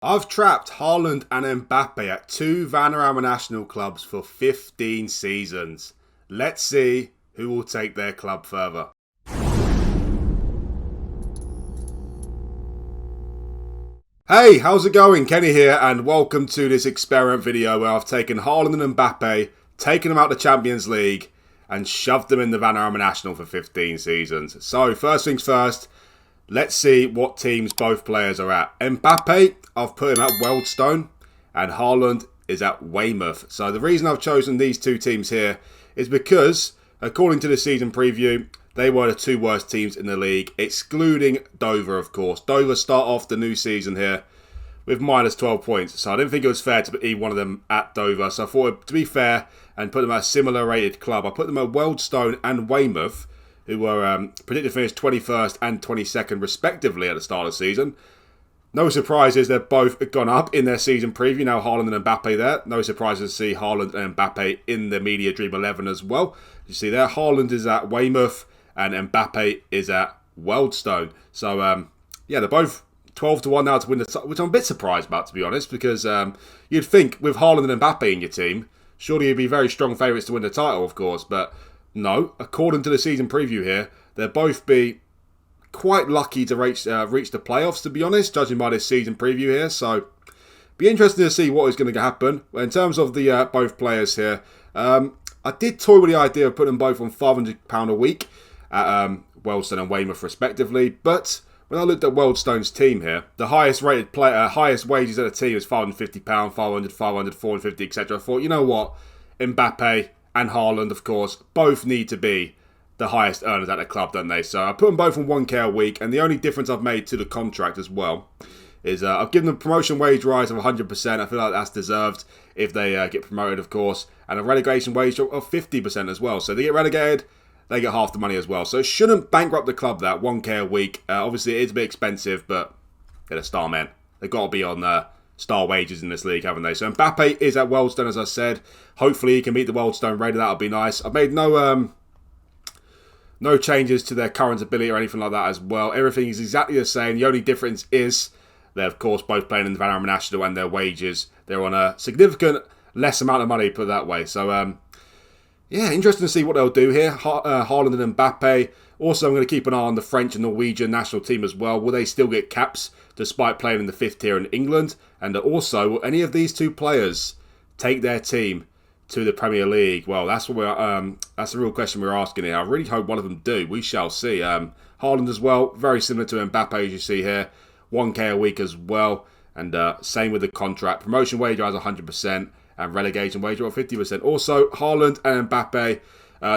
I've trapped Haaland and Mbappe at two Vanarama national clubs for 15 seasons. Let's see who will take their club further. Hey, how's it going? Kenny here, and welcome to this experiment video where I've taken Haaland and Mbappe, taken them out of the Champions League, and shoved them in the Vanarama National for 15 seasons. So, first things first, let's see what teams both players are at. Mbappe, I've put him at Wealdstone, and Haaland is at Weymouth. So the reason I've chosen these two teams here is because, according to the season preview, they were the two worst teams in the league, excluding Dover, of course. Dover start off the new season here with minus 12 points. So I didn't think it was fair to put one of them at Dover. So I thought, to be fair, and put them at a similar rated club, I put them at Wealdstone and Weymouth, who were predicted to finish 21st and 22nd respectively at the start of the season. No surprises, they've both gone up in their season preview. Now Haaland and Mbappe there. No surprises to see Haaland and Mbappe in the Media Dream 11 as well. You see there, Haaland is at Weymouth and Mbappe is at Wealdstone. So, yeah, they're both 12 to 1 now to win the title, which I'm a bit surprised about, to be honest, because you'd think with Haaland and Mbappe in your team, surely you'd be very strong favourites to win the title, of course, but no. According to the season preview here, they'll both be quite lucky to reach the playoffs, to be honest, judging by this season preview here. So, be interesting to see what is going to happen. In terms of the both players here, I did toy with the idea of putting them both on £500 a week at Wealdstone and Weymouth respectively, but when I looked at Wealdstone's team here, the highest rated player, highest wages at the team is £550, 500, 500, 450, etc. I thought, you know what, Mbappe and Haaland, of course, both need to be the highest earners at the club, don't they? So I put them both on 1k a week, and the only difference I've made to the contract as well is I've given them a promotion wage rise of 100%. I feel like that's deserved if they get promoted, of course, and a relegation wage of 50% as well. So they get relegated, they get half the money as well. So it shouldn't bankrupt the club, that 1k a week. Obviously, it is a bit expensive, but they're the star men. They've got to be on star wages in this league, haven't they? So Mbappe is at Wealdstone, as I said. Hopefully he can beat the Wealdstone Raider. That'll be nice. I've made no changes to their current ability or anything like that as well. Everything is exactly the same. The only difference is they're, of course, both playing in the Vanarama National, and their wages, they're on a significant less amount of money, put it that way. So, yeah, interesting to see what they'll do here. Haaland and Mbappe. Also, I'm going to keep an eye on the French and Norwegian national team as well. Will they still get caps despite playing in the 5th tier in England? And also, will any of these two players take their team to the Premier League? Well, that's what that's the real question we're asking here. I really hope one of them do. We shall see. Haaland as well, very similar to Mbappe, as you see here. 1k a week as well. And same with the contract. Promotion wage rise 100%. And relegation wage of 50%. Also, Haaland and Mbappe,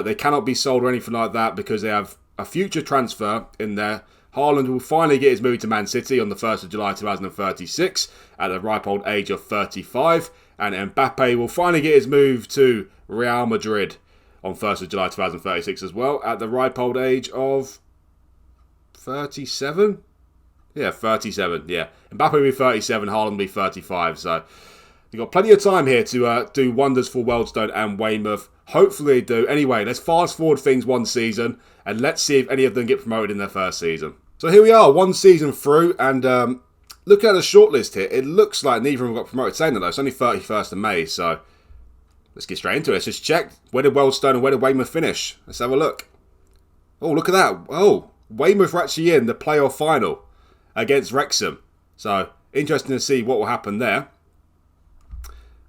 they cannot be sold or anything like that because they have a future transfer in there. Haaland will finally get his move to Man City on the 1st of July 2036 at the ripe old age of 35. And Mbappe will finally get his move to Real Madrid on 1st of July 2036 as well at the ripe old age of 37? Yeah, 37, yeah. Mbappe will be 37, Haaland will be 35, so you've got plenty of time here to do wonders for Wealdstone and Weymouth. Hopefully they do. Anyway, let's fast forward things one season, and let's see if any of them get promoted in their first season. So here we are, one season through, and looking at the shortlist here, it looks like neither of them got promoted. Saying that though, it's only 31st of May, so let's get straight into it. Let's just check. Where did Wealdstone and where did Weymouth finish? Let's have a look. Oh, look at that. Oh, Weymouth are actually in the playoff final against Wrexham. So, interesting to see what will happen there.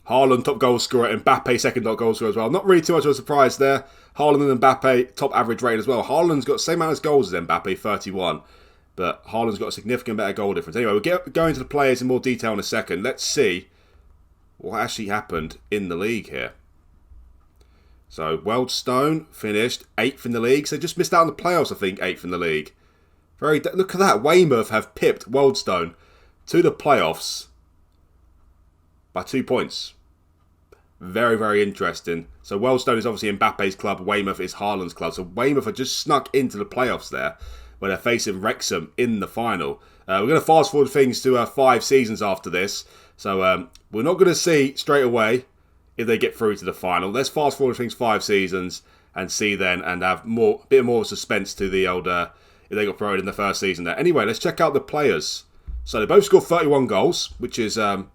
Haaland, top goal scorer. Mbappe, second top goal scorer as well. Not really too much of a surprise there. Haaland and Mbappe, top average rate as well. Haaland's got the same amount of goals as Mbappe, 31. But Haaland's got a significant better goal difference. Anyway, we'll go into the players in more detail in a second. Let's see what actually happened in the league here. So, Wealdstone finished 8th in the league. So, just missed out on the playoffs, I think, 8th in the league. Look at that. Weymouth have pipped Wealdstone to the playoffs by 2 points. Very, very interesting. So, Wealdstone is obviously Mbappe's club. Weymouth is Haaland's club. So, Weymouth have just snuck into the playoffs there, where they're facing Wrexham in the final. We're going to fast forward things to 5 seasons after this. So we're not going to see straight away if they get through to the final. Let's fast forward things 5 seasons and see then, and have a bit more suspense to the old if they got promoted in the first season there. Anyway, let's check out the players So they both scored 31 goals, which is a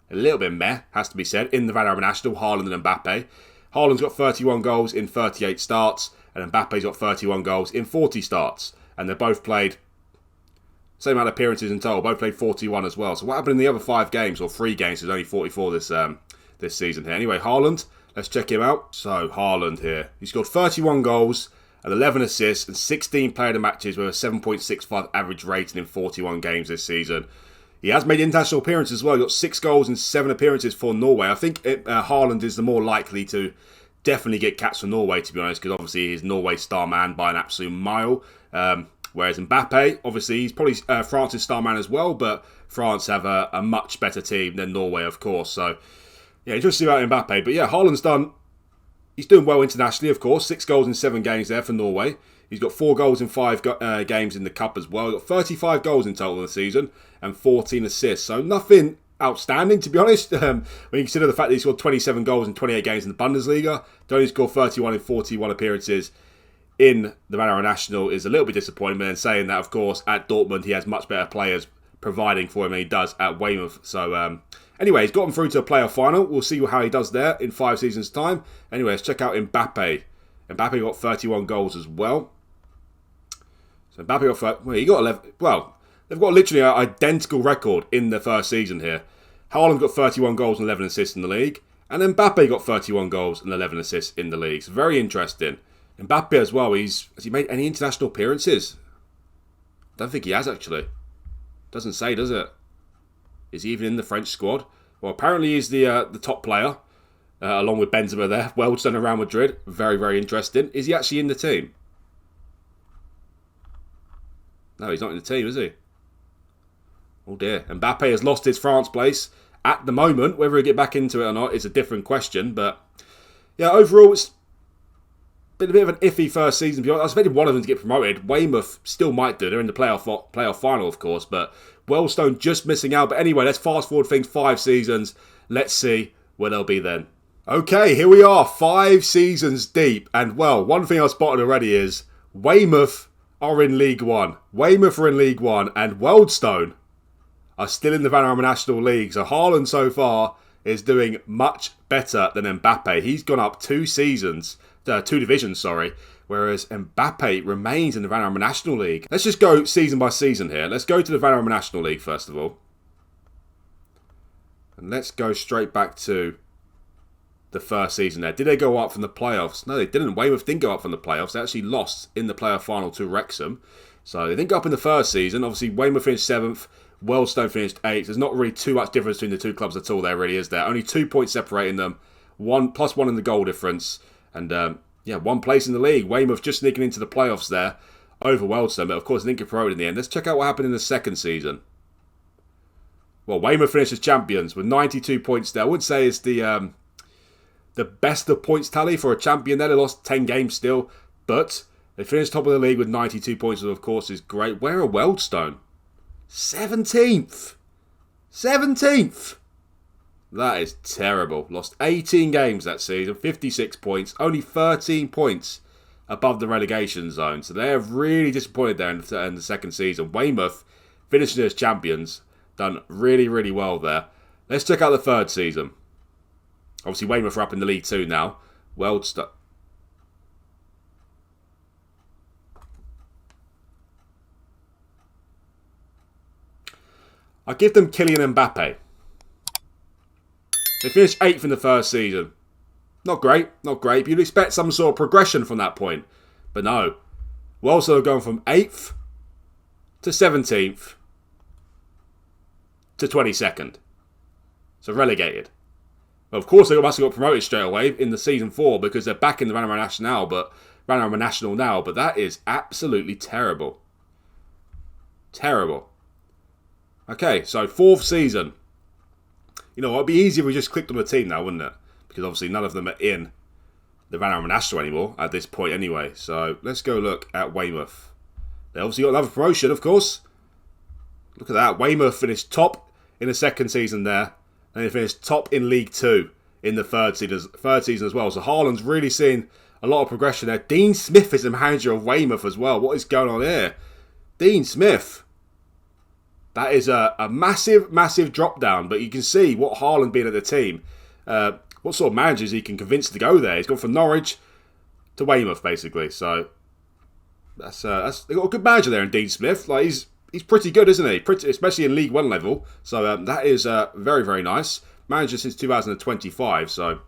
little bit meh, has to be said, in the Vanarama National, Haaland and Mbappe. Haaland's got 31 goals in 38 starts, and Mbappe's got 31 goals in 40 starts. And they both played same amount of appearances in total, both played 41 as well. So what happened in the other 5 games, or 3 games, there's only 44 this season here. Anyway, Haaland, let's check him out. So, Haaland here. He scored 31 goals and 11 assists and 16 player of the matches with a 7.65 average rating in 41 games this season. He has made international appearances as well. He got 6 goals and 7 appearances for Norway. I think Haaland is the more likely to definitely get caps for Norway, to be honest, because obviously he's Norway's star man by an absolute mile. Whereas Mbappe, obviously, he's probably France's star man as well, but France have a much better team than Norway, of course. So, yeah, interesting about Mbappe. But yeah, Haaland's he's doing well internationally, of course. 6 goals in 7 games there for Norway. He's got 4 goals in 5 games in the Cup as well. He's got 35 goals in total in the season and 14 assists. So nothing outstanding, to be honest. When you consider the fact that he scored 27 goals in 28 games in the Bundesliga, to only score 31 in 41 appearances in the Vanarama National is a little bit disappointing. And saying that, of course, at Dortmund he has much better players providing for him than he does at Weymouth. So anyway, he's gotten through to a playoff final. We'll see how he does there in 5 seasons' time. Anyway, let's check out Mbappe. Mbappe got 31 goals as well. So Mbappe got 11. Well, they've got literally an identical record in the first season here. Haaland got 31 goals and 11 assists in the league. And Mbappe got 31 goals and 11 assists in the league. So very interesting. Mbappe as well, has he made any international appearances? I don't think he has, actually. Doesn't say, does it? Is he even in the French squad? Well, apparently he's the top player, along with Benzema there. Weldstone around Madrid. Very, very interesting. Is he actually in the team? No, he's not in the team, is he? Oh dear. Mbappe has lost his France place. At the moment, whether he'll get back into it or not is a different question. But, yeah, overall, it's been a bit of an iffy first season. I expected one of them to get promoted. Weymouth still might do. They're in the playoff final, of course. But Weldstone just missing out. But anyway, let's fast forward things 5 seasons. Let's see where they'll be then. Okay, here we are, 5 seasons deep. And, well, one thing I've spotted already is Weymouth are in League One. Weymouth are in League One. And Weldstone are still in the Vanarama National League. So Haaland so far is doing much better than Mbappe. He's gone up 2 divisions, whereas Mbappe remains in the Vanarama National League. Let's just go season by season here. Let's go to the Vanarama National League first of all. And let's go straight back to the first season there. Did they go up from the playoffs? No, they didn't. Weymouth didn't go up from the playoffs. They actually lost in the playoff final to Wrexham. So they didn't go up in the first season. Obviously, Weymouth finished 7th. Weldstone finished 8th. There's not really too much difference between the 2 clubs at all. There really is there. Only 2 points separating them. Plus 1 in the goal difference. And, 1 place in the league. Weymouth just sneaking into the playoffs there over Weldstone. But, of course, they didn't get promoted in the end. Let's check out what happened in the second season. Well, Weymouth finished as champions with 92 points there. I would say it's the best of points tally for a champion there. They lost 10 games still. But they finished top of the league with 92 points, which, of course, is great. Where are Weldstone? 17th. 17th. That is terrible. Lost 18 games that season, 56 points, only 13 points above the relegation zone. So they're really disappointed there in the second season. Weymouth finishing as champions, done really, really well there. Let's check out the third season. Obviously, Weymouth are up in the League 2 now. Weldstone. I give them Kylian Mbappe. They finished 8th in the first season. Not great, not great. You'd expect some sort of progression from that point. But no. We're also going from 8th to 17th to 22nd. So relegated. Well, of course, they must have got promoted straight away in the season 4 because they're back in the Vanarama National now. But that is absolutely terrible. Terrible. Okay, so 4th season. You know, it'd be easier if we just clicked on the team now, wouldn't it? Because obviously none of them are in the Vanarama National anymore at this point anyway. So let's go look at Weymouth. They obviously got another promotion, of course. Look at that. Weymouth finished top in the second season there. And they finished top in League 2 in the third season as well. So Haaland's really seen a lot of progression there. Dean Smith is the manager of Weymouth as well. What is going on here? Dean Smith. That is a massive, massive drop down. But you can see what Haaland being at the team, what sort of managers he can convince to go there. He's gone from Norwich to Weymouth, basically. So that's they got a good manager there in Dean Smith. Like he's pretty good, isn't he? Especially in League One level. So that is very, very nice. Manager since 2025. So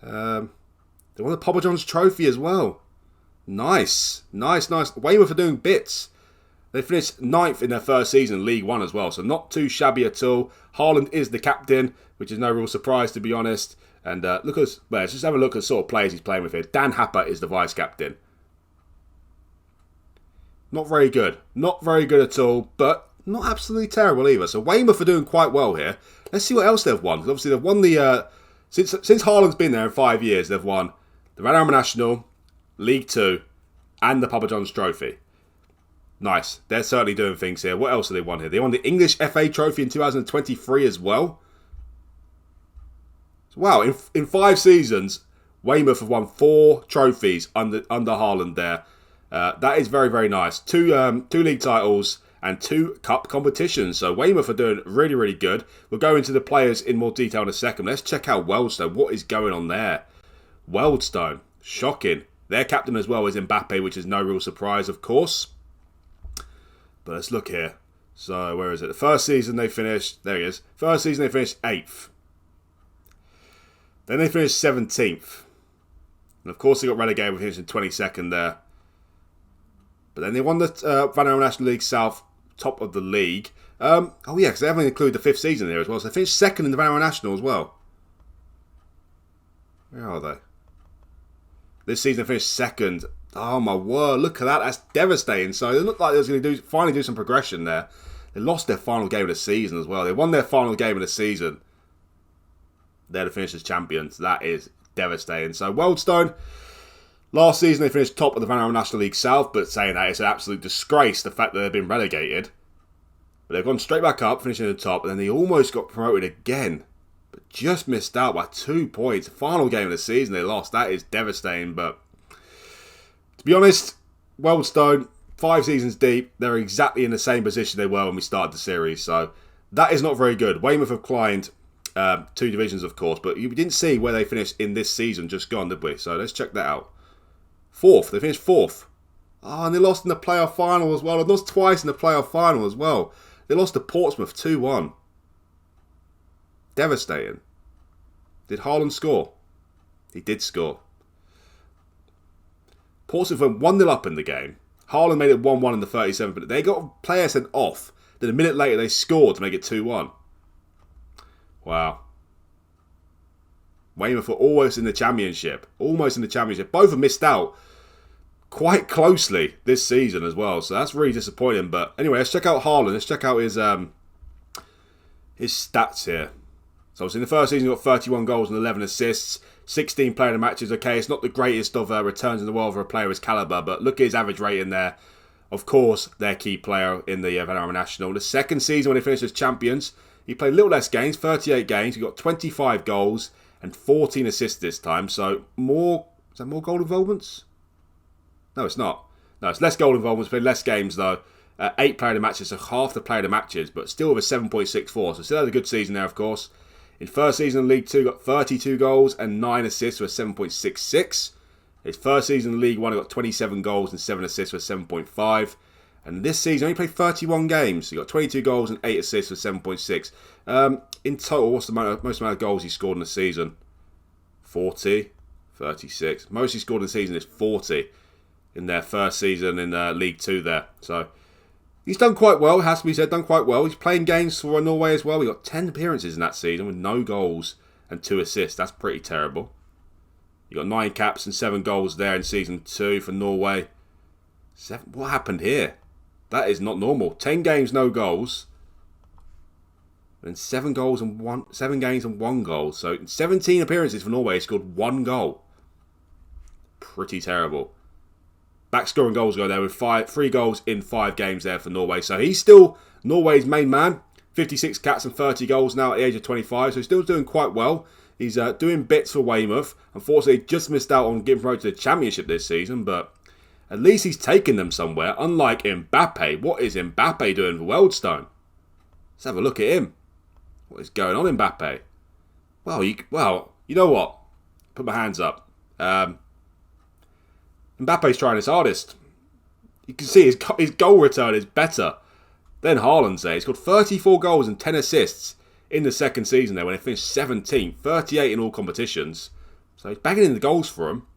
they won the Papa John's Trophy as well. Nice. Weymouth are doing bits. They finished 9th in their first season in League One as well, so not too shabby at all. Haaland is the captain, which is no real surprise to be honest. And let's just have a look at the sort of players he's playing with here. Dan Happer is the vice captain. Not very good. Not very good at all, but not absolutely terrible either. So Weymouth are doing quite well here. Let's see what else they've won. Because obviously they've won the... Since Haaland's been there in 5 years, they've won the Van Arma National, League 2, and the Papa John's Trophy. Nice. They're certainly doing things here. What else have they won here? They won the English FA Trophy in 2023 as well. Wow, in 5 seasons, Weymouth have won 4 trophies under Haaland there. That is very, very nice. 2 league titles and 2 cup competitions. So Weymouth are doing really, really good. We'll go into the players in more detail in a second. Let's check out Wealdstone. What is going on there? Wealdstone. Shocking. Their captain as well is Mbappe, which is no real surprise, of course. But let's look here. So, where is it? The first season they finished... There he is. First season they finished 8th. Then they finished 17th. And of course they got relegated with finishing 22nd there. But then they won the Van Arma National League South, top of the league. Oh yeah, because they haven't included the 5th season there as well. So they finished 2nd in the Van Arma National as well. Where are they? This season they finished 2nd. Oh my word, look at that. That's devastating. So it looked like they was going to finally do some progression there. They lost their final game of the season as well. They won their final game of the season. They're to finish as champions. That is devastating. So Wealdstone, last season they finished top of the Van Arma National League South, but saying that it's an absolute disgrace the fact that they've been relegated. But they've gone straight back up, finishing at the top, and then they almost got promoted again. But just missed out by 2 points. Final game of the season they lost. That is devastating, but... To be honest, Wealdstone, 5 seasons deep, they're exactly in the same position they were when we started the series. So that is not very good. Weymouth have climbed 2 divisions, of course, but we didn't see where they finished in this season just gone, did we? So let's check that out. 4th. They finished 4th. Oh, and they lost in the playoff final as well. They lost twice in the playoff final as well. They lost to Portsmouth 2-1. Devastating. Did Haaland score? He did score. Portsmouth went 1-0 up in the game. Haaland made it 1-1 in the 37th, but they got a player sent off. Then a minute later they scored to make it 2-1. Wow. Weymouth were almost in the championship. Almost in the championship. Both have missed out quite closely this season as well. So that's really disappointing. But anyway, let's check out Haaland. Let's check out his stats here. So obviously in the first season he got 31 goals and 11 assists. 16 player of the matches. Okay, it's not the greatest of returns in the world for a player of his calibre, but look at his average rating there. Of course, their key player in the Van Arma National. The second season when they finished as champions, he played a little less games, 38 games. He got 25 goals and 14 assists this time. So more, is that more goal involvements? No, it's not. No, it's less goal involvements, played less games though. 8 player of the matches, so half the player of the matches, but still with a 7.64. So still had a good season there, of course. In first season in League 2, got 32 goals and 9 assists with 7.66. His first season in League 1, he got 27 goals and 7 assists with 7.5. And this season, he only played 31 games. He got 22 goals and 8 assists with 7.6. In total, what's the most amount of goals he scored in the season? 40, 36. Most he scored in the season is 40 in their first season in League 2 there. So he's done quite well, it has to be said, done quite well. He's playing games for Norway as well. He got 10 appearances in that season with no goals and 2 assists. That's pretty terrible. He got 9 caps and 7 goals there in Season 2 for Norway. What happened here? That is not normal. 10 games, no goals. And 7 games and 1 goal. So in 17 appearances for Norway, he scored 1 goal. Pretty terrible. Back scoring goals go there with 3 goals in 5 games there for Norway. So he's still Norway's main man. 56 caps and 30 goals now at the age of 25. So he's still doing quite well. He's doing bits for Weymouth. Unfortunately, just missed out on getting promoted to the Championship this season. But At least he's taken them somewhere, unlike Mbappe. What is Mbappe doing for Wealdstone? Let's have a look at him. What is going on, Mbappe? Well, you know what? Put my hands up. Mbappe's trying his hardest. You can see his goal return is better than Haaland's there. He's got 34 goals and 10 assists in the second season there when he finished 17th, 38 in all competitions. So he's bagging in the goals for him.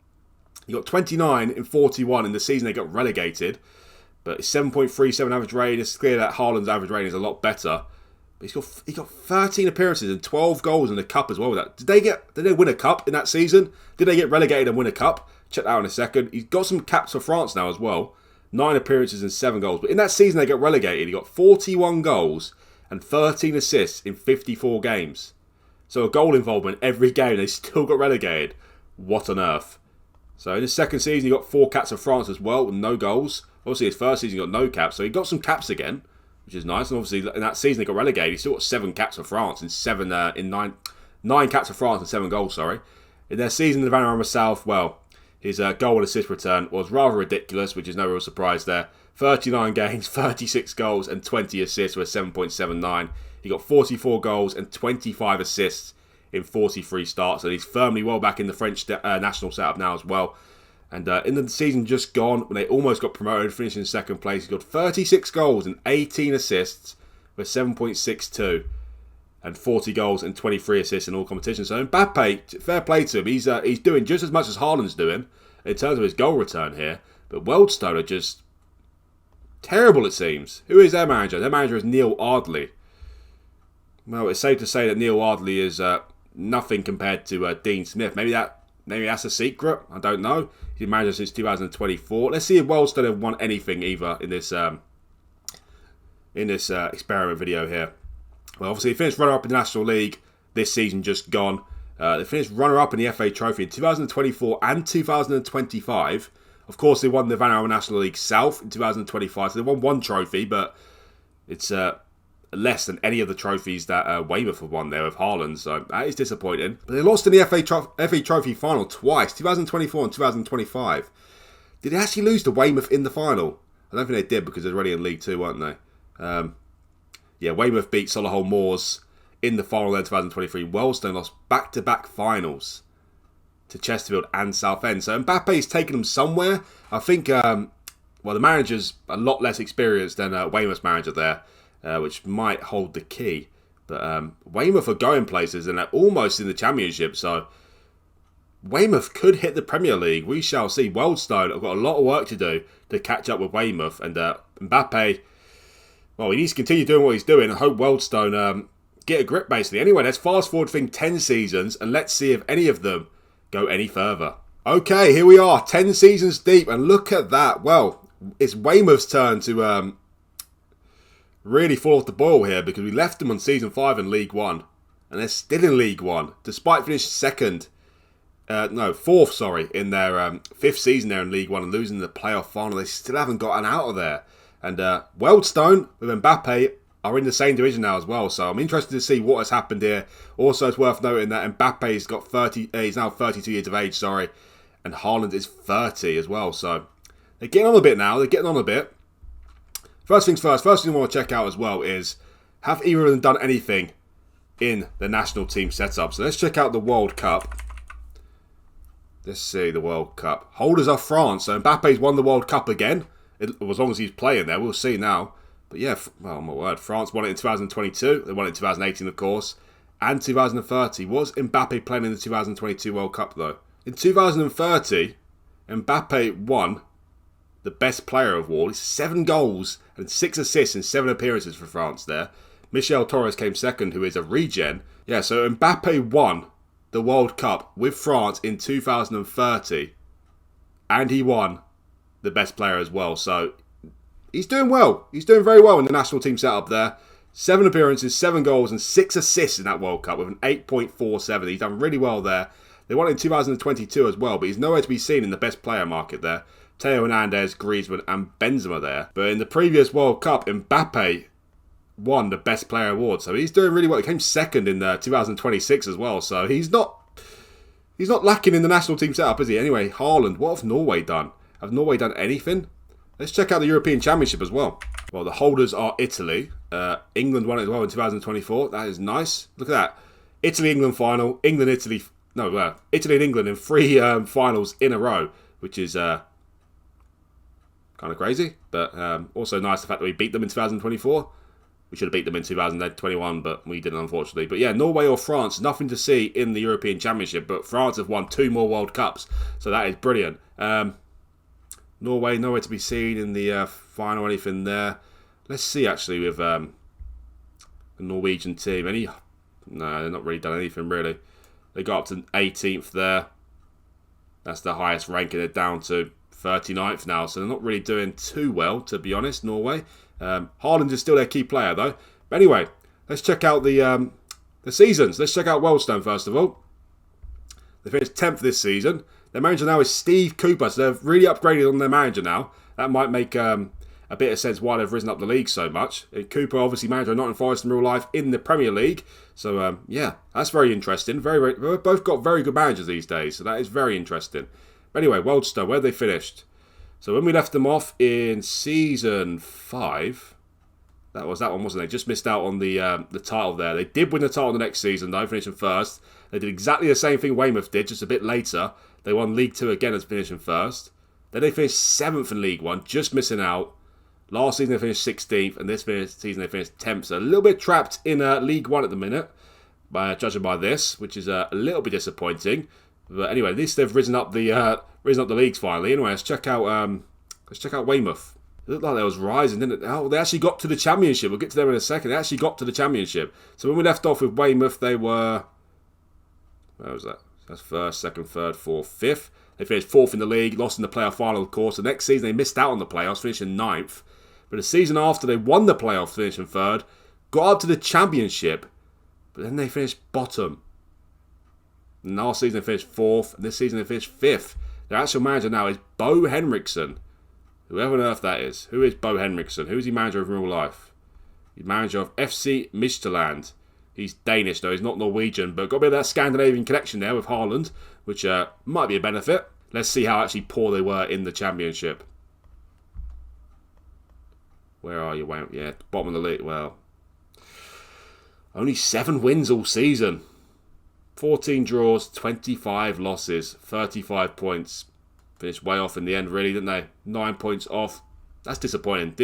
He got 29 in 41 in the season they got relegated. But his 7.37 average rating, it's clear that Haaland's average rating is a lot better. But he got 13 appearances and 12 goals in the cup as well with that. Did they win a cup in that season? Did they get relegated and win a cup? Check that out in a second. He's got some caps for France now as well. 9 appearances and 7 goals. But in that season they got relegated, he got 41 goals and 13 assists in 54 games. So a goal involvement every game. They still got relegated. What on earth? So in his second season he got 4 caps for France as well with no goals. Obviously his first season he got no caps. So he got some caps again, which is nice. And obviously in that season they got relegated. He still got 7 caps for France and 9 caps for France and 7 goals, sorry. In their season in the Vanarama South, well, his goal and assist return was rather ridiculous, which is no real surprise there. 39 games, 36 goals and 20 assists with 7.79. He got 44 goals and 25 assists in 43 starts. And he's firmly well back in the French national setup now as well. And in the season just gone, when they almost got promoted, finishing in second place, he got 36 goals and 18 assists with 7.62. And 40 goals and 23 assists in all competitions. So Mbappe, fair play to him. He's doing just as much as Haaland's doing in terms of his goal return here. But Wealdstone are just terrible, it seems. Who is their manager? Their manager is Neil Ardley. Well, it's safe to say that Neil Ardley is nothing compared to Dean Smith. Maybe that's a secret. I don't know. He's been manager since 2024. Let's see if Wealdstone have won anything either in this experiment video here. Well, obviously, he finished runner-up in the National League this season just gone. They finished runner-up in the FA Trophy in 2024 and 2025. Of course, they won the Vanarama National League South in 2025, so they won 1 trophy, but it's less than any of the trophies that Weymouth have won there with Haaland, so that is disappointing. But they lost in the FA Trophy final twice, 2024 and 2025. Did they actually lose to Weymouth in the final? I don't think they did because they're already in League 2, weren't they? Yeah, Weymouth beat Solihull Moors in the final there in 2023. Wealdstone lost back-to-back finals to Chesterfield and Southend. So Mbappe's taken them somewhere. I think, the manager's a lot less experienced than Weymouth's manager there, which might hold the key. But Weymouth are going places and they're almost in the Championship. So Weymouth could hit the Premier League. We shall see. Wealdstone have got a lot of work to do to catch up with Weymouth. And Mbappe, well, he needs to continue doing what he's doing and hope Wealdstone get a grip, basically. Anyway, let's fast forward 10 seasons and let's see if any of them go any further. Okay, here we are, 10 seasons deep, and look at that. Well, it's Weymouth's turn to really fall off the boil here because we left them on season 5 in League 1 and they're still in League 1 despite finishing fourth in their 5th season there in League 1 and losing the playoff final. They still haven't gotten out of there. And Wealdstone with Mbappe are in the same division now as well. So I'm interested to see what has happened here. Also, it's worth noting that Mbappe's got he's now 32 years of age, and Haaland is 30 as well. So they're getting on a bit now. First things first. First thing I want to check out as well is, have either of them done anything in the national team setup? So let's check out the World Cup. Let's see the World Cup. Holders are France. So Mbappe's won the World Cup again. As long as he's playing there, we'll see now. But yeah, well, my word, France won it in 2022. They won it in 2018, of course, and 2030. Was Mbappe playing in the 2022 World Cup, though? In 2030, Mbappe won the Best Player award. 7 goals and 6 assists in 7 appearances for France there. Michel Torres came second, who is a regen. Yeah, so Mbappe won the World Cup with France in 2030, and he won the Best Player as well. So he's doing well. He's doing very well in the national team setup there. 7 appearances, 7 goals and 6 assists in that World Cup with an 8.47. He's done really well there. They won it in 2022 as well, but he's nowhere to be seen in the Best Player market there. Theo Hernandez, Griezmann and Benzema there. But in the previous World Cup, Mbappe won the Best Player award. So he's doing really well. He came second in 2026 as well. So he's not lacking in the national team setup, is he? Anyway, Haaland, what have Norway done? Have Norway done anything? Let's check out the European Championship as well. Well, the holders are Italy. England won it as well in 2024. That is nice. Look at that. Italy-England final. England-Italy... No, Italy and England in 3 finals in a row, which is kind of crazy. But also nice the fact that we beat them in 2024. We should have beat them in 2021, but we didn't, unfortunately. But yeah, Norway or France, nothing to see in the European Championship. But France have won 2 more World Cups, so that is brilliant. Norway, nowhere to be seen in the final or anything there. Let's see, actually, with the Norwegian team. No, they've not really done anything, really. They got up to 18th there. That's the highest ranking. They're down to 39th now, so they're not really doing too well, to be honest, Norway. Haaland is still their key player, though. But anyway, let's check out the seasons. Let's check out Wealdstone, first of all. They finished 10th this season. Their manager now is Steve Cooper, so they've really upgraded on their manager now. That might make a bit of sense why they've risen up the league so much. Cooper, obviously, manager of Nottingham Forest in real life in the Premier League. So, yeah, that's very interesting. They've both got very good managers these days, so that is very interesting. But anyway, Wealdstone, where they finished? So when we left them off in Season 5, that was that one, wasn't it? They just missed out on the title there. They did win the title the next season, though, finishing first. They did exactly the same thing Weymouth did, just a bit later. They won League 2 again as finishing first. Then they finished 7th in League 1, just missing out. Last season they finished 16th, and this season they finished 10th. So a little bit trapped in League 1 at the minute, judging by this, which is a little bit disappointing. But anyway, at least they've risen up the leagues finally. Anyway, let's check out Weymouth. It looked like they was rising, didn't it? Oh, they actually got to the Championship. We'll get to them in a second. They actually got to the Championship. So when we left off with Weymouth, they were... Where was that? That's first, second, third, fourth, fifth. They finished 4th in the league, lost in the playoff final, of course. The next season, they missed out on the playoffs, finishing 9th. But the season after, they won the playoffs, finishing 3rd. Got up to the Championship, but then they finished bottom. And last season, they finished 4th, and this season, they finished 5th. Their actual manager now is Bo Henriksen. Whoever on earth that is. Who is Bo Henriksen? Who is he manager of in real life? He's manager of FC Midtjylland. He's Danish, though. He's not Norwegian, but got a bit of that Scandinavian connection there with Haaland, which might be a benefit. Let's see how actually poor they were in the Championship. Where are you? Yeah, bottom of the league. Well, only 7 wins all season. 14 draws, 25 losses, 35 points. Finished way off in the end, really, didn't they? 9 points off. That's disappointing.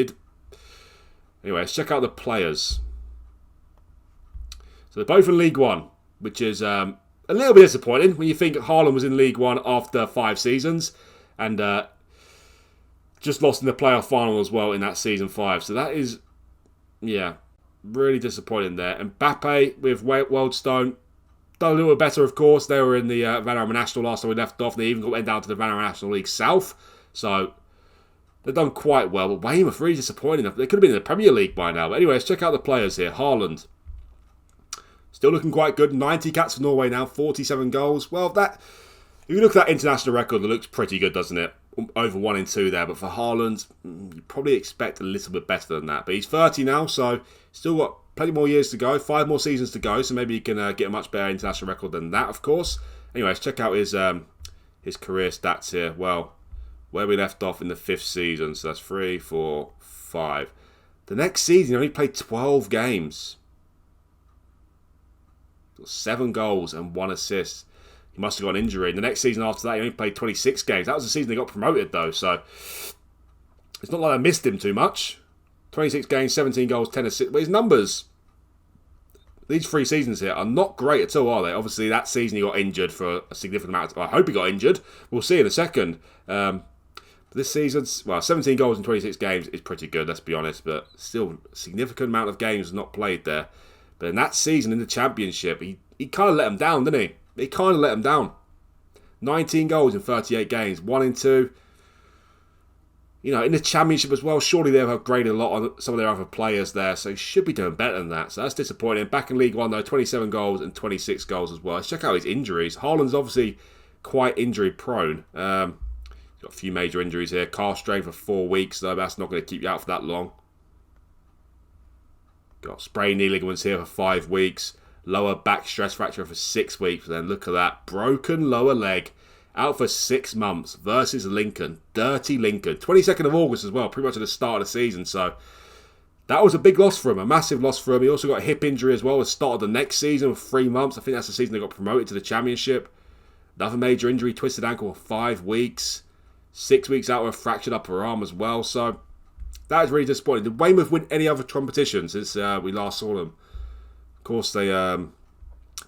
Anyway, let's check out the players. So they're both in League 1, which is a little bit disappointing when you think Haaland was in League 1 after 5 seasons and just lost in the playoff final as well in that season 5. So that is, yeah, really disappointing there. And Mbappe with Wealdstone, done a little bit better, of course. They were in the Vanarama National last time we left off. They even went down to the Vanarama National League South. So they've done quite well. But Weymouth, really disappointing. They could have been in the Premier League by now. But anyway, let's check out the players here. Haaland. Still looking quite good. 90 caps for Norway now. 47 goals. Well, if you look at that international record, it looks pretty good, doesn't it? Over 1 and 2 there. But for Haaland, you probably expect a little bit better than that. But he's 30 now, so still got plenty more years to go. 5 more seasons to go, so maybe he can get a much better international record than that, of course. Anyway, let's check out his career stats here. Well, where we left off in the 5th season. So that's 3, 4, 5. The next season, he only played 12 games. 7 goals and 1 assist. He must have got an injury. The next season after that, he only played 26 games. That was the season they got promoted, though. So it's not like I missed him too much. 26 games, 17 goals, 10 assists. But his numbers, these 3 seasons here, are not great at all, are they? Obviously, that season he got injured for a significant amount of time. I hope he got injured. We'll see in a second. This season, 17 goals in 26 games is pretty good, let's be honest. But still, a significant amount of games not played there. But in that season in the Championship, he kind of let him down, didn't he? He kind of let him down. 19 goals in 38 games, 1 and 2. You know, in the Championship as well, surely they've upgraded a lot on some of their other players there, so he should be doing better than that. So that's disappointing. Back in League 1, though, 27 goals and 26 goals as well. Let's check out his injuries. Haaland's obviously quite injury prone. He's got a few major injuries here. Calf strain for 4 weeks, though. That's not going to keep you out for that long. Got sprained knee ligaments here for 5 weeks. Lower back stress fracture for 6 weeks. Then look at that. Broken lower leg. Out for 6 months versus Lincoln. Dirty Lincoln. 22nd of August as well, pretty much at the start of the season. So that was a big loss for him, a massive loss for him. He also got a hip injury as well at the start of the next season with 3 months. I think that's the season they got promoted to the Championship. Another major injury, twisted ankle for 5 weeks. 6 weeks out with a fractured upper arm as well. So that is really disappointing. Did Weymouth win any other competitions since we last saw them? Of course, they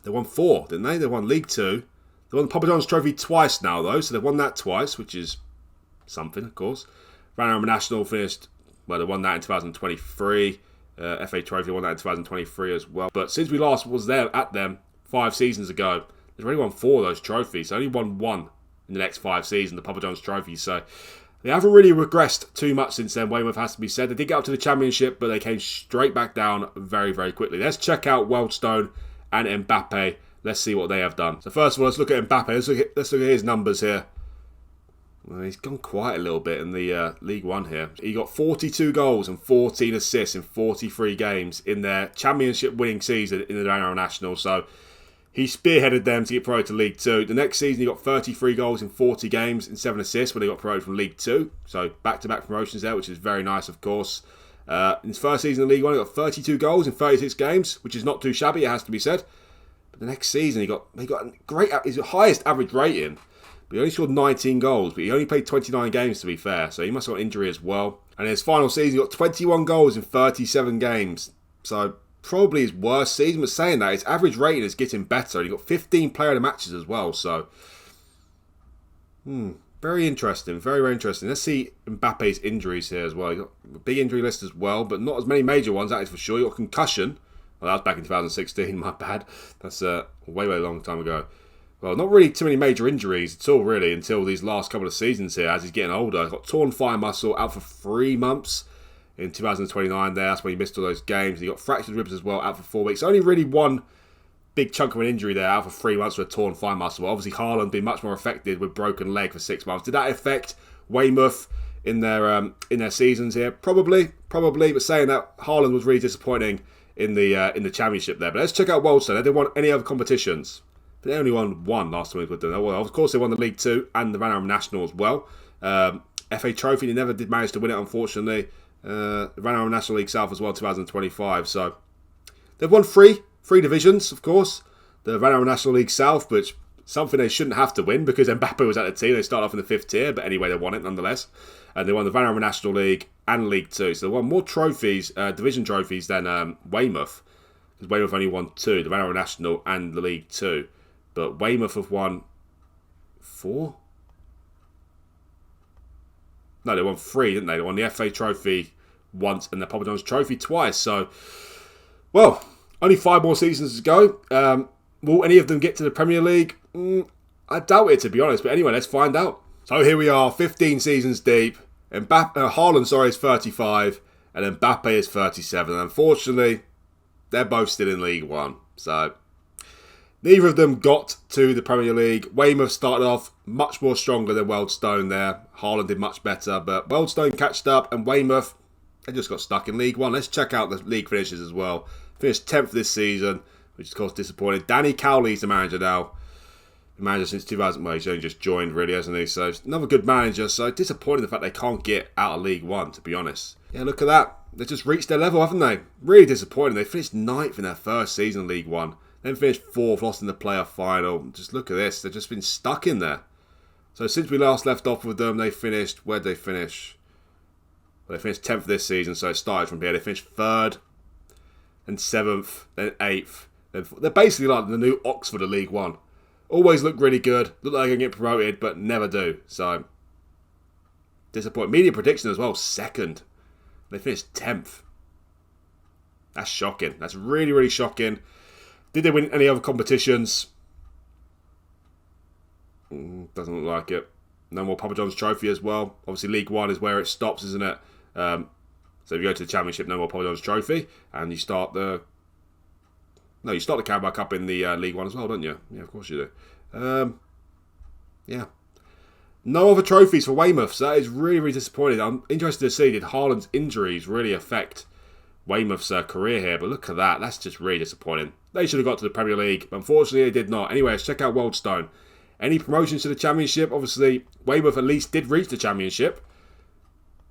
won 4, didn't they? They won League 2. They won the Papa John's Trophy twice now, though. So they've won that twice, which is something, of course. Vanarama National finished, well, they won that in 2023. FA Trophy won that in 2023 as well. But since we last was there at them 5 seasons ago, they've already won 4 of those trophies. They only won 1 in the next 5 seasons, the Papa John's Trophy. So they haven't really regressed too much since then, Weymouth has to be said. They did get up to the Championship, but they came straight back down very, very quickly. Let's check out Wealdstone and Mbappe. Let's see what they have done. So first of all, let's look at Mbappe. Let's look at his numbers here. Well, he's gone quiet a little bit in the League One here. He got 42 goals and 14 assists in 43 games in their Championship winning season in the Vanarama National. So he spearheaded them to get promoted to League 2. The next season, he got 33 goals in 40 games and 7 assists when they got promoted from League 2. So back-to-back promotions there, which is very nice, of course. In his first season in League 1, he got 32 goals in 36 games, which is not too shabby, it has to be said. But the next season, he got his highest average rating. But he only scored 19 goals, but he only played 29 games, to be fair. So he must have got injury as well. And in his final season, he got 21 goals in 37 games. So probably his worst season. But saying that, his average rating is getting better. And he got 15 player of the matches as well. So, very interesting. Very, very interesting. Let's see Mbappe's injuries here as well. He got a big injury list as well, but not as many major ones, that is for sure. He got concussion. Well, that was back in 2016, my bad. That's a way, way long time ago. Well, not really too many major injuries at all, really, until these last couple of seasons here as he's getting older. He's got torn thigh muscle, out for 3 months in 2029 there. That's when he missed all those games. He got fractured ribs as well, out for 4 weeks. Only really one big chunk of an injury there, out for 3 months with a torn thigh muscle. Obviously, Haaland been much more affected with broken leg for 6 months. Did that affect Weymouth in their seasons here? Probably. But saying that, Haaland was really disappointing in the Championship there. But let's check out Wealdstone. They didn't won any other competitions. But they only won 1 last time we put them. Well, of course, they won the League 2 and the Vanarama National as well. FA Trophy, they never did manage to win it, unfortunately. The Vanarama National League South as well, 2025. So they've won 3 divisions, of course. The Vanarama National League South, which something they shouldn't have to win because Mbappe was at the team. They started off in the 5th tier, but anyway, they won it nonetheless. And they won the Vanarama National League and League 2. So they won more trophies, division trophies than Weymouth. Because Weymouth only won 2, the Vanarama National and the League 2. But Weymouth have won 4? No, they won 3, didn't they? They won the FA Trophy once and the Papa John's Trophy twice. So, well, only 5 more seasons to go. Will any of them get to the Premier League? I doubt it, to be honest. But anyway, let's find out. So here we are, 15 seasons deep. Haaland, is 35, and Mbappe is 37. And unfortunately, they're both still in League 1. So neither of them got to the Premier League. Weymouth started off much more stronger than Wealdstone there. Haaland did much better, but Wealdstone catched up, and Weymouth, they just got stuck in League 1. Let's check out the league finishes as well. Finished 10th this season, which is of course disappointing. Danny Cowley's the manager now. The manager since 2000, well, he's only just joined really, hasn't he? So another good manager. So disappointing the fact they can't get out of League 1, to be honest. Yeah, look at that. They just reached their level, haven't they? Really disappointing. They finished 9th in their first season in League 1. Then finished 4th, lost in the playoff final. Just look at this. They've just been stuck in there. So since we last left off with them, they finished... Where'd they finish? Well, they finished 10th this season, so it started from here. They finished 3rd, then 7th, then 8th. They're basically like the new Oxford of League 1. Always look really good. Look like they can get promoted, but never do. So, disappointing. Media prediction as well, 2nd. They finished 10th. That's shocking. That's really, really shocking. Did they win any other competitions? Doesn't look like it. No more Papa John's Trophy as well. Obviously, League 1 is where it stops, isn't it? So if you go to the Championship, no more Papa John's Trophy. And you start the... No, you start the Carabao Cup in the League 1 as well, don't you? Yeah, of course you do. Yeah. No other trophies for Weymouth, so that is really, really disappointing. I'm interested to see, did Haaland's injuries really affect Weymouth's career here? But look at that. That's just really disappointing. They should have got to the Premier League, but unfortunately they did not. Anyway, let's check out Wealdstone. Any promotions to the Championship? Obviously, Weymouth at least did reach the Championship.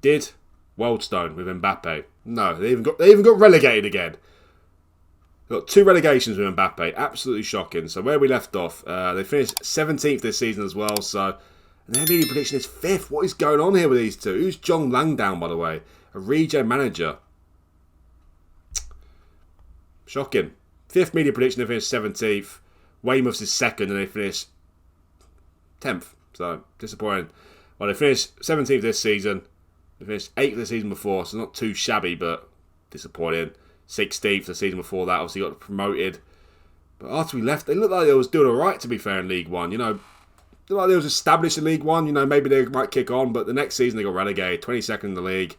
Did Wealdstone with Mbappe? No, they even got relegated again. Got 2 relegations with Mbappe. Absolutely shocking. So where we left off, they finished 17th this season as well. So and their media prediction is 5th. What is going on here with these two? Who's John Langdown, by the way? A regen manager. Shocking. 5th media prediction, they finished 17th. Weymouth's is 2nd and they finished 10th. So disappointing. Well, they finished 17th this season. They finished 8th the season before, so not too shabby, but disappointing. 16th the season before that, obviously got promoted. But after we left, they looked like they was doing alright, to be fair, in League One. You know, looked like they was established in League One. You know, maybe they might kick on, but the next season they got relegated. 22nd in the league.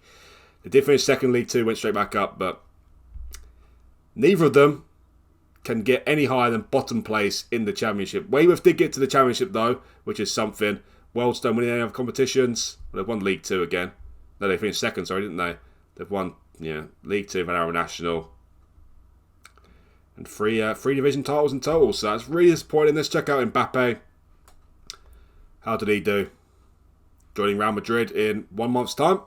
They did finish 2nd in League 2, went straight back up, but neither of them can get any higher than bottom place in the Championship. Weymouth did get to the Championship, though, which is something. Wealdstone winning any other competitions. Well, they've won League 2 again. No, they finished 2nd, sorry, didn't they? They've won, League 2, Van Arrow National. And three division titles in total. So that's really disappointing. Let's check out Mbappe. How did he do? Joining Real Madrid in 1 month's time.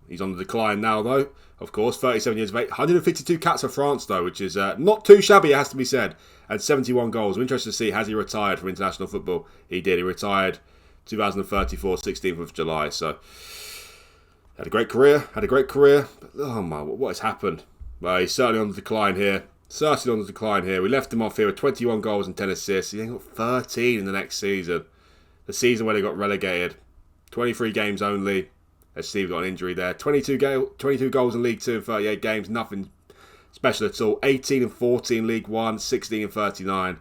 He's on the decline now, though. Of course, 37 years of age. 152 caps for France, though, which is not too shabby, it has to be said. And 71 goals. I'm interested to see, has he retired from international football? He did. He retired 2034, 16th of July. So, had a great career. But, oh, my, what has happened? Well, he's certainly on the decline here. We left him off here with 21 goals and 10 assists. He got 13 in the next season. The season where they got relegated. 23 games only. Let's see, we've got an injury there. 22 goals in League 2 in 38 games. Nothing special at all. 18 and 40 in League 1. 16 and 39.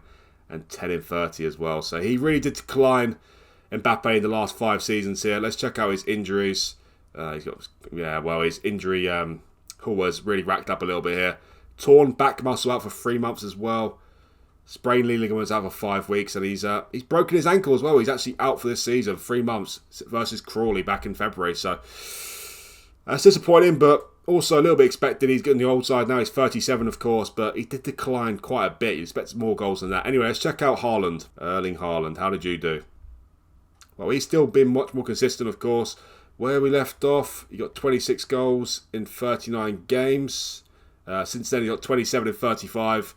And 10 and 30 as well. So he really did decline, Mbappe, in the last 5 seasons here. Let's check out his injuries. His injury was really racked up a little bit here. Torn back muscle out for 3 months as well. Sprained knee ligaments out for 5 weeks, and he's broken his ankle as well. He's actually out for this season, 3 months versus Crawley back in February. So that's disappointing, but also a little bit expected. He's getting the old side now. He's 37, of course, but he did decline quite a bit. You expect more goals than that. Anyway, let's check out Haaland, Erling Haaland. How did you do? Well, he's still been much more consistent, of course. Where we left off, he got 26 goals in 39 games. Since then, he got 27 and 35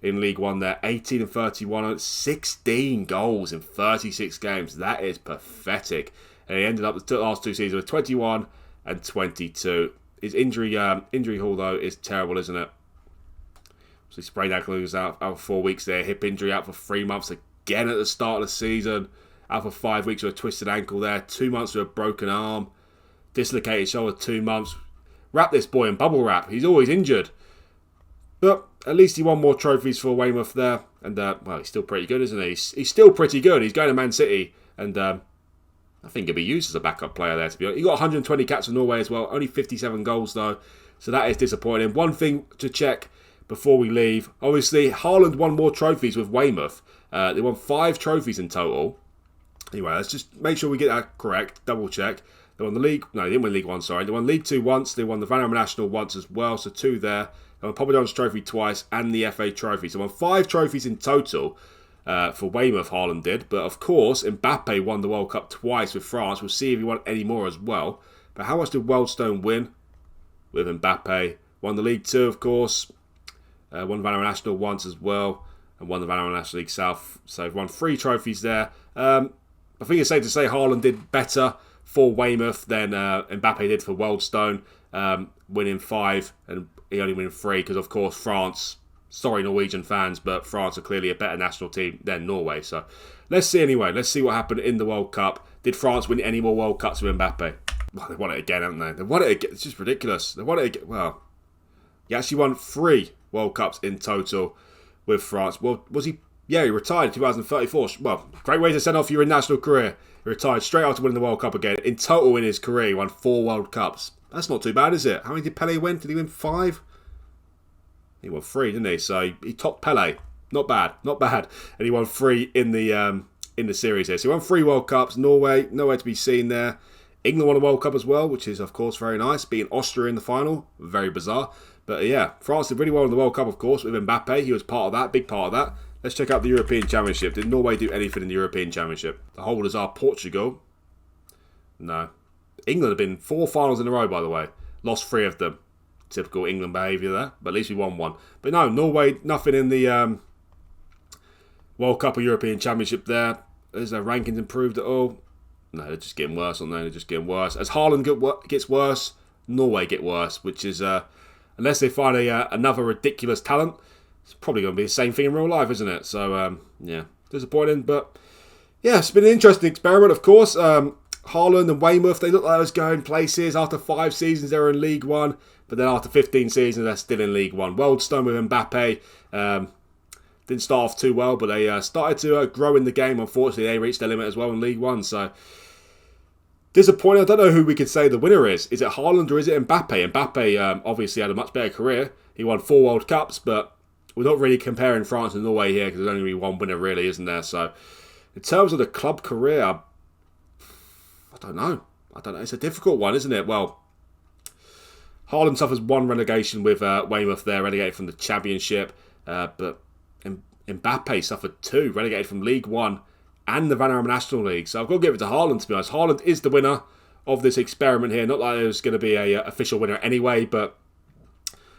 in League 1 there. 18 and 31, 16 goals in 36 games. That is pathetic. And he ended up the last 2 seasons with 21 and 22. His injury haul, though, is terrible, isn't it? So he sprained ankle, he was out for 4 weeks there. Hip injury out for 3 months again at the start of the season. Out for 5 weeks with a twisted ankle there. 2 months with a broken arm. Dislocated shoulder, 2 months. Wrap this boy in bubble wrap. He's always injured. But at least he won more trophies for Weymouth there. And, he's still pretty good, isn't he? He's still pretty good. He's going to Man City. And I think he'll be used as a backup player there, to be honest. He got 120 caps for Norway as well. Only 57 goals, though. So that is disappointing. One thing to check before we leave. Obviously, Haaland won more trophies with Weymouth. They won 5 trophies in total. Anyway, let's just make sure we get that correct. Double check. They won the league. No, they didn't win League 1, sorry. They won League 2 once. They won the Van Arrow National once as well. So 2 there. They won Papa John's Trophy twice and the FA Trophy. So they won 5 trophies in total for Weymouth, Haaland did. But of course, Mbappe won the World Cup twice with France. We'll see if he won any more as well. But how much did Wealdstone win with Mbappe? Won the League 2, of course. Won the Van Arrow National once as well. And won the Van Arrow National League South. So they've won 3 trophies there. I think it's safe to say Haaland did better for Weymouth than Mbappe did for Wealdstone, winning 5 and he only winning 3 because, of course, France, sorry Norwegian fans, but France are clearly a better national team than Norway. So let's see anyway. Let's see what happened in the World Cup. Did France win any more World Cups with Mbappe? Well, they won it again, haven't they? They won it again. It's just ridiculous. They won it again. Well, he actually won 3 World Cups in total with France. Well, was he? Yeah, he retired in 2034. Well, great way to send off your international career. He retired straight after winning the World Cup again. In total in his career, he won 4 World Cups. That's not too bad, is it? How many did Pele win? Did he win 5? He won 3, didn't he? So he topped Pele. Not bad. And he won 3 in the series here. So he won 3 World Cups. Norway, nowhere to be seen there. England won a World Cup as well, which is, of course, very nice. Beating Austria in the final. Very bizarre. But yeah, France did really well in the World Cup, of course, with Mbappe. He was part of that, big part of that. Let's check out the European Championship. Did Norway do anything in the European Championship? The holders are Portugal. No. England have been 4 finals in a row, by the way. Lost 3 of them. Typical England behaviour there. But at least we won 1. But no, Norway, nothing in the World Cup or European Championship there. Is their rankings improved at all? No, they're just getting worse, aren't they? They're just getting worse. As Haaland gets worse, Norway get worse, which is, unless they find another ridiculous talent, it's probably going to be the same thing in real life, isn't it? So, yeah, disappointing. But, yeah, it's been an interesting experiment, of course. Haaland and Weymouth, they look like they was going places. After 5 seasons, they were in League One. But then after 15 seasons, they're still in League One. Weldstone with Mbappe. Didn't start off too well, but they started to grow in the game. Unfortunately, they reached their limit as well in League One. So, disappointing. I don't know who we could say the winner is. Is it Haaland or is it Mbappe? Mbappe obviously had a much better career. He won 4 World Cups, but we're not really comparing France and Norway here because there's only one winner really, isn't there? So, in terms of the club career, I don't know. It's a difficult one, isn't it? Well, Haaland suffers 1 relegation with Weymouth there, relegated from the Championship. But Mbappe suffered 2, relegated from League One and the Vanarama National League. So I've got to give it to Haaland, to be honest. Haaland is the winner of this experiment here. Not that it was going to be a official winner anyway, but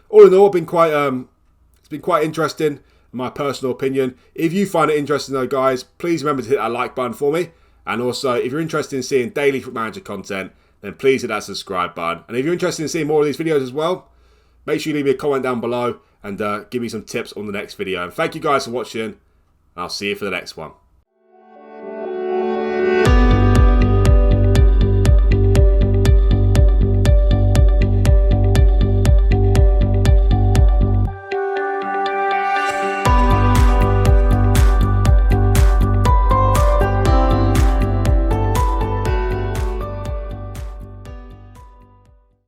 all in all, it's been quite interesting, in my personal opinion. If you find it interesting though, guys, please remember to hit that like button for me. And also, if you're interested in seeing daily FootballManager content, then please hit that subscribe button. And if you're interested in seeing more of these videos as well, make sure you leave me a comment down below and give me some tips on the next video. And thank you guys for watching. And I'll see you for the next one.